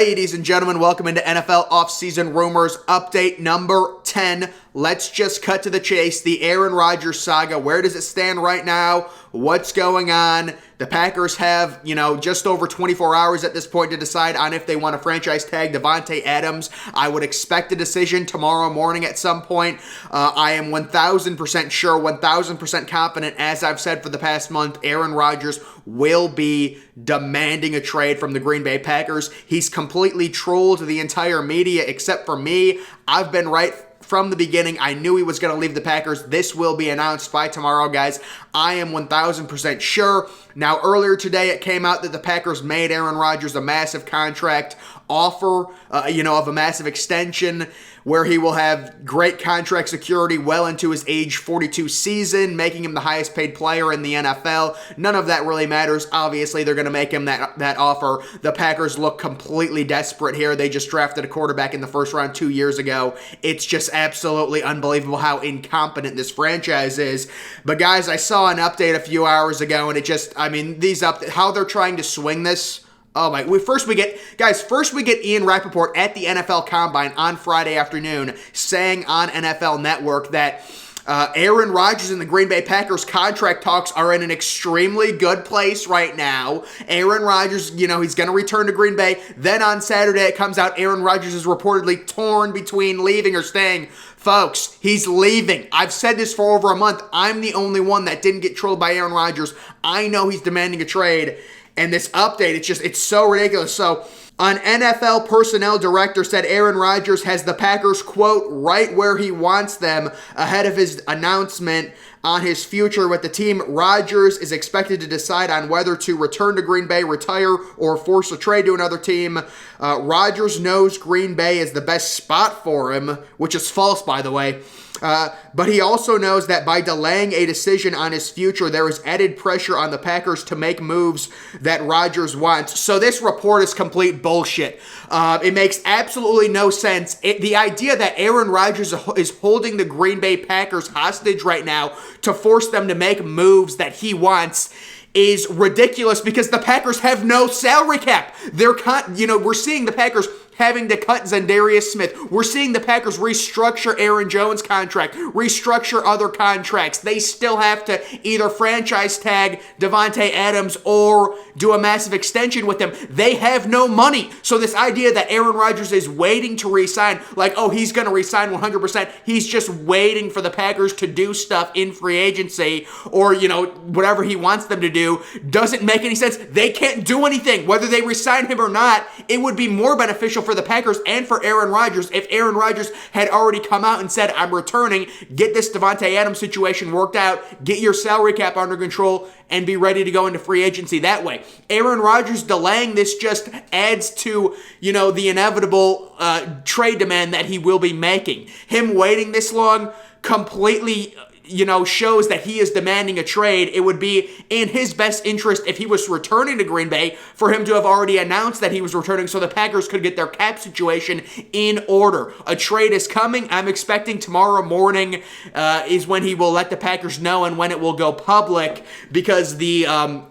Ladies and gentlemen, welcome into NFL offseason rumors update number 10. Let's just cut to the chase. The Aaron Rodgers saga. Where does it stand right now? What's going on? The Packers have, just over 24 hours at this point to decide on if they want to franchise tag Davante Adams. I would expect a decision tomorrow morning at some point. I am 1,000% sure, 1,000% confident, as I've said for the past month, Aaron Rodgers will be demanding a trade from the Green Bay Packers. He's completely trolled the entire media except for me. I've been right from the beginning. I knew he was going to leave the Packers. This will be announced by tomorrow, guys. I am 1,000% sure. Now, earlier today, it came out that the Packers made Aaron Rodgers a massive contract offer, of a massive extension where he will have great contract security well into his age 42 season, making him the highest paid player in the NFL. None of that really matters. Obviously, they're going to make him that offer. The Packers look completely desperate here. They just drafted a quarterback in the first round 2 years ago. It's just absolutely unbelievable how incompetent this franchise is. But guys, I saw an update a few hours ago, and how they're trying to swing this. Oh my, first we get Ian Rappaport at the NFL Combine on Friday afternoon saying on NFL Network that Aaron Rodgers and the Green Bay Packers contract talks are in an extremely good place right now. Aaron Rodgers, he's going to return to Green Bay. Then on Saturday it comes out Aaron Rodgers is reportedly torn between leaving or staying. Folks, he's leaving. I've said this for over a month. I'm the only one that didn't get trolled by Aaron Rodgers. I know he's demanding a trade. And this update, it's so ridiculous. So, an NFL personnel director said Aaron Rodgers has the Packers, quote, right where he wants them ahead of his announcement on his future with the team. Rodgers is expected to decide on whether to return to Green Bay, retire, or force a trade to another team. Rodgers knows Green Bay is the best spot for him, which is false, by the way. But he also knows that by delaying a decision on his future, there is added pressure on the Packers to make moves that Rodgers wants. So this report is complete bullshit. It makes absolutely no sense. The idea that Aaron Rodgers is holding the Green Bay Packers hostage right now to force them to make moves that he wants is ridiculous because the Packers have no salary cap. We're seeing the Packers having to cut Zendarius Smith. We're seeing the Packers restructure Aaron Jones' contract, restructure other contracts. They still have to either franchise tag Davante Adams or do a massive extension with him. They have no money. So this idea that Aaron Rodgers is waiting to re-sign, he's going to re-sign 100%. He's just waiting for the Packers to do stuff in free agency or, whatever he wants them to do, doesn't make any sense. They can't do anything. Whether they re-sign him or not, it would be more beneficial for the Packers and for Aaron Rodgers if Aaron Rodgers had already come out and said, I'm returning, get this Davante Adams situation worked out, get your salary cap under control, and be ready to go into free agency that way. Aaron Rodgers delaying this just adds to, the inevitable trade demand that he will be making. Him waiting this long completely shows that he is demanding a trade. It would be in his best interest if he was returning to Green Bay for him to have already announced that he was returning so the Packers could get their cap situation in order. A trade is coming. I'm expecting tomorrow morning is when he will let the Packers know and when it will go public because the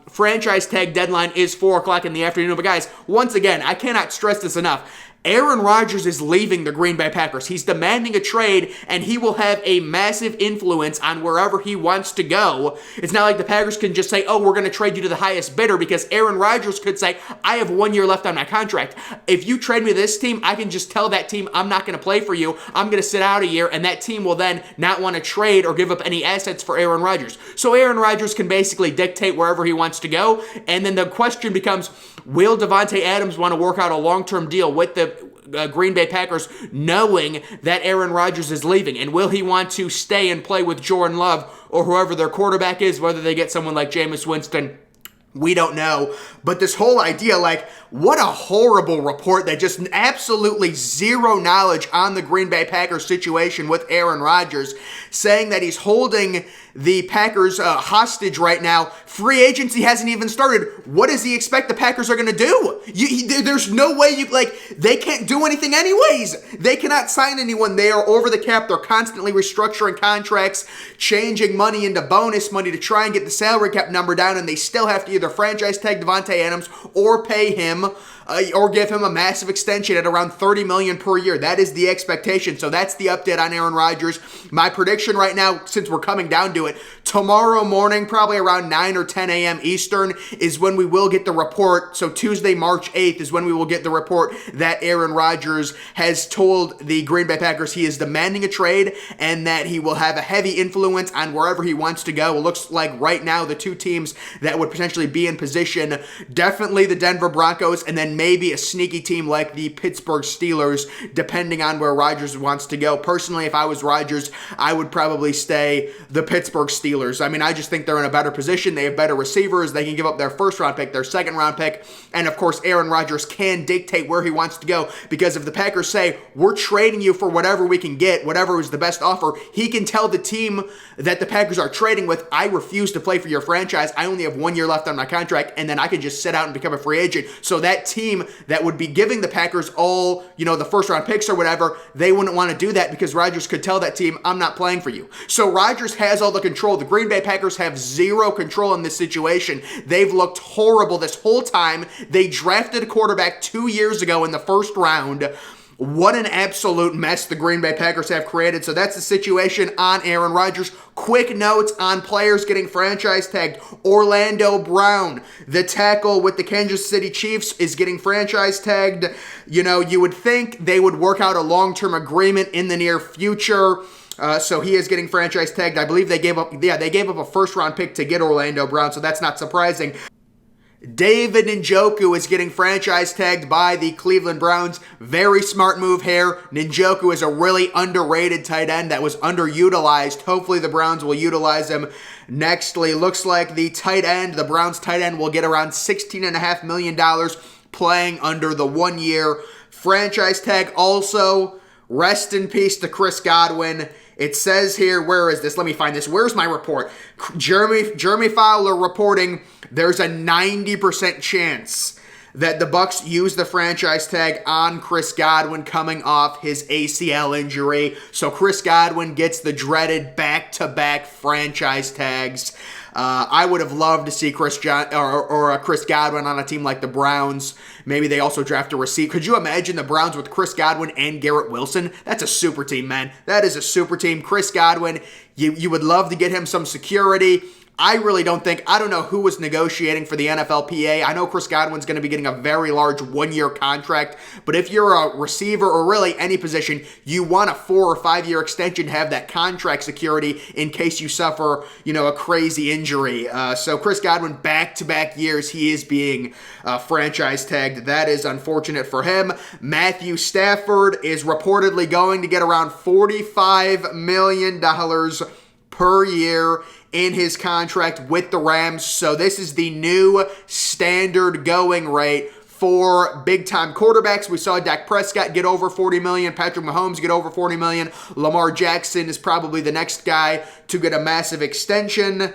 franchise tag deadline is 4 o'clock in the afternoon. But guys, once again, I cannot stress this enough. Aaron Rodgers is leaving the Green Bay Packers. He's demanding a trade, and he will have a massive influence on wherever he wants to go. It's not like the Packers can just say, we're going to trade you to the highest bidder, because Aaron Rodgers could say, I have 1 year left on my contract. If you trade me to this team, I can just tell that team, I'm not going to play for you. I'm going to sit out a year, and that team will then not want to trade or give up any assets for Aaron Rodgers. So Aaron Rodgers can basically dictate wherever he wants to go, and then the question becomes, will Davante Adams want to work out a long-term deal with the Green Bay Packers knowing that Aaron Rodgers is leaving? And will he want to stay and play with Jordan Love or whoever their quarterback is, whether they get someone like Jameis Winston? We don't know. But this whole idea, what a horrible report that just absolutely zero knowledge on the Green Bay Packers situation with Aaron Rodgers, saying that he's holding the Packers hostage right now. Free agency hasn't even started. What does he expect the Packers are going to do? There's no way they can't do anything anyways. They cannot sign anyone. They are over the cap. They're constantly restructuring contracts, changing money into bonus money to try and get the salary cap number down, and they still have to either franchise tag Davante Adams or pay him or give him a massive extension at around $30 million per year. That is the expectation. So that's the update on Aaron Rodgers. My prediction right now, since we're coming down to it, tomorrow morning, probably around 9 or 10 a.m. Eastern, is when we will get the report. So Tuesday, March 8th is when we will get the report that Aaron Rodgers has told the Green Bay Packers he is demanding a trade and that he will have a heavy influence on wherever he wants to go. It looks like right now the two teams that would potentially be in position, definitely the Denver Broncos, and then maybe a sneaky team like the Pittsburgh Steelers, depending on where Rodgers wants to go. Personally, if I was Rodgers, I would probably stay the Pittsburgh Steelers. I mean, I just think they're in a better position. They have better receivers. They can give up their first-round pick, their second-round pick, and of course, Aaron Rodgers can dictate where he wants to go, because if the Packers say, we're trading you for whatever we can get, whatever is the best offer, he can tell the team that the Packers are trading with, I refuse to play for your franchise. I only have 1 year left on my contract, and then I can just sit out and become a free agent. So that team that would be giving the Packers all, the first-round picks or whatever, they wouldn't want to do that because Rodgers could tell that team, I'm not playing for you. So Rodgers has all the control. The Green Bay Packers have zero control in this situation. They've looked horrible this whole time. They drafted a quarterback 2 years ago in the first round. What an absolute mess the Green Bay Packers have created. So that's the situation on Aaron Rodgers. Quick notes on players getting franchise tagged. Orlando Brown, the tackle with the Kansas City Chiefs, is getting franchise tagged. You would think they would work out a long-term agreement in the near future. So he is getting franchise tagged. I believe they gave up a first-round pick to get Orlando Brown, so that's not surprising. David NJOKU is getting franchise tagged by the Cleveland Browns. Very smart move here. NJOKU is a really underrated tight end that was underutilized. Hopefully the Browns will utilize him. Nextly, looks like the Browns tight end will get around $16.5 million playing under the 1 year franchise tag. Also, rest in peace to Chris Godwin. It says here, where is this? Let me find this. Where's my report? Jeremy Fowler reporting there's a 90% chance that the Bucs use the franchise tag on Chris Godwin coming off his ACL injury. So Chris Godwin gets the dreaded back-to-back franchise tags. I would have loved to see Chris Godwin on a team like the Browns. Maybe they also draft a receiver. Could you imagine the Browns with Chris Godwin and Garrett Wilson? That's a super team, man. That is a super team. Chris Godwin, you would love to get him some security. I don't know who was negotiating for the NFLPA. I know Chris Godwin's going to be getting a very large 1 year contract, but if you're a receiver or really any position, you want a 4 or 5 year extension to have that contract security in case you suffer, a crazy injury. So Chris Godwin, back-to-back years, he is being franchise tagged. That is unfortunate for him. Matthew Stafford is reportedly going to get around $45 million per year in his contract with the Rams. So this is the new standard going rate for big-time quarterbacks. We saw Dak Prescott get over $40 million, Patrick Mahomes get over $40 million. Lamar Jackson is probably the next guy to get a massive extension.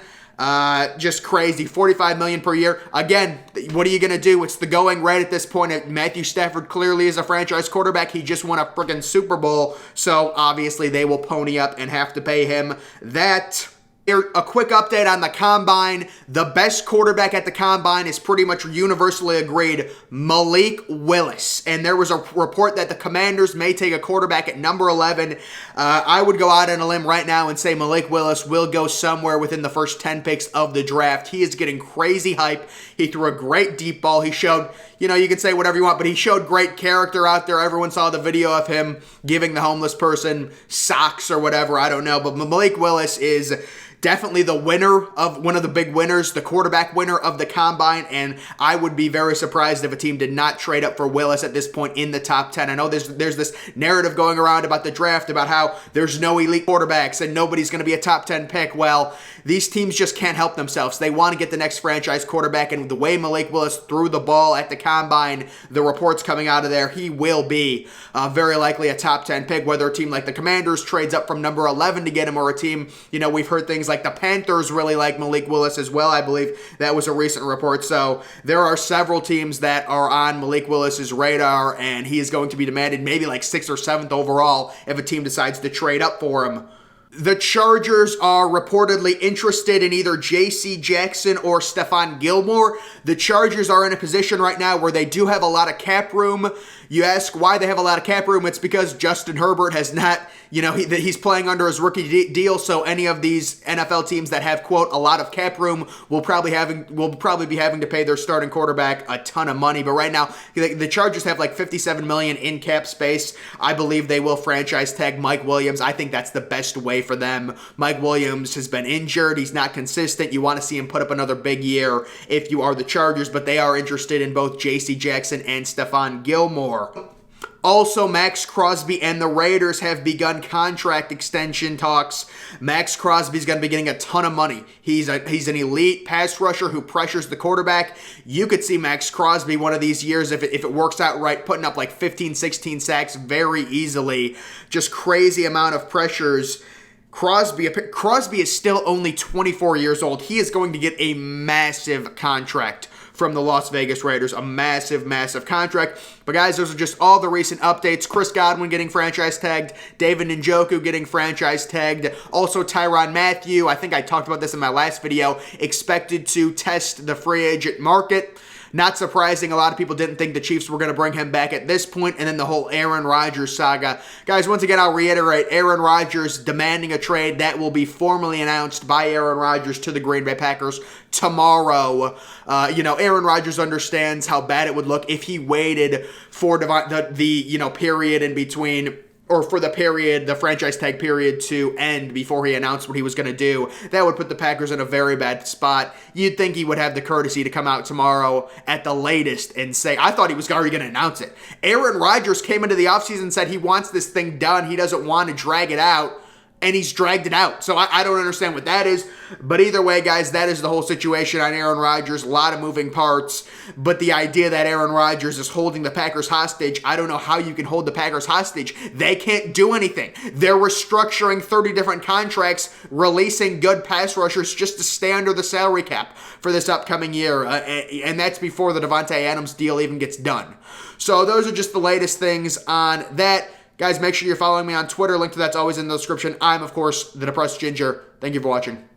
Just crazy. $45 million per year. Again, what are you going to do? It's the going rate at this point. Matthew Stafford clearly is a franchise quarterback. He just won a freaking Super Bowl. So obviously they will pony up and have to pay him that. A quick update on the Combine. The best quarterback at the Combine is pretty much universally agreed, Malik Willis. And there was a report that the Commanders may take a quarterback at number 11. I would go out on a limb right now and say Malik Willis will go somewhere within the first 10 picks of the draft. He is getting crazy hype. He threw a great deep ball. He showed, you can say whatever you want, but he showed great character out there. Everyone saw the video of him giving the homeless person socks or whatever. I don't know. But Malik Willis is definitely the winner of one of the big winners, the quarterback winner of the Combine, and I would be very surprised if a team did not trade up for Willis at this point in the top 10. I know there's this narrative going around about the draft about how there's no elite quarterbacks and nobody's going to be a top 10 pick. Well, these teams just can't help themselves. They want to get the next franchise quarterback, and the way Malik Willis threw the ball at the Combine, the reports coming out of there, he will be very likely a top 10 pick, whether a team like the Commanders trades up from number 11 to get him, or a team, we've heard things like the Panthers really like Malik Willis as well. I believe that was a recent report. So there are several teams that are on Malik Willis's radar, and he is going to be demanded maybe like 6th or 7th overall if a team decides to trade up for him. The Chargers are reportedly interested in either J.C. Jackson or Stephon Gilmore. The Chargers are in a position right now where they do have a lot of cap room. You ask why they have a lot of cap room. It's because Justin Herbert has not, he's playing under his rookie deal. So any of these NFL teams that have, quote, a lot of cap room will probably be having to pay their starting quarterback a ton of money. But right now, the Chargers have like $57 million in cap space. I believe they will franchise tag Mike Williams. I think that's the best way for them. Mike Williams has been injured. He's not consistent. You want to see him put up another big year if you are the Chargers, but they are interested in both J.C. Jackson and Stephon Gilmore. Also, MAXX Crosby and the Raiders have begun contract extension talks. MAXX Crosby's going to be getting a ton of money. He's an elite pass rusher who pressures the quarterback. You could see MAXX Crosby one of these years, if it works out right, putting up like 15, 16 sacks very easily. Just crazy amount of pressures. Crosby is still only 24 years old. He is going to get a massive contract from the Las Vegas Raiders. A massive, massive contract. But guys, those are just all the recent updates. Chris Godwin getting franchise tagged. David NJOKU getting franchise tagged. Also Tyrann Mathieu, I think I talked about this in my last video, expected to test the free agent market. Not surprising, a lot of people didn't think the Chiefs were going to bring him back at this point, and then the whole Aaron Rodgers saga. Guys, once again, I'll reiterate, Aaron Rodgers demanding a trade that will be formally announced by Aaron Rodgers to the Green Bay Packers tomorrow. Aaron Rodgers understands how bad it would look if he waited for the period in between, or for the franchise tag period to end before he announced what he was going to do. That would put the Packers in a very bad spot. You'd think he would have the courtesy to come out tomorrow at the latest and say, I thought he was already going to announce it. Aaron Rodgers came into the offseason and said he wants this thing done. He doesn't want to drag it out. And he's dragged it out. So I don't understand what that is. But either way, guys, that is the whole situation on Aaron Rodgers. A lot of moving parts. But the idea that Aaron Rodgers is holding the Packers hostage, I don't know how you can hold the Packers hostage. They can't do anything. They're restructuring 30 different contracts, releasing good pass rushers just to stay under the salary cap for this upcoming year. And that's before the Davante Adams deal even gets done. So those are just the latest things on that. Guys, make sure you're following me on Twitter. Link to that's always in the description. I'm, of course, the Depressed Ginger. Thank you for watching.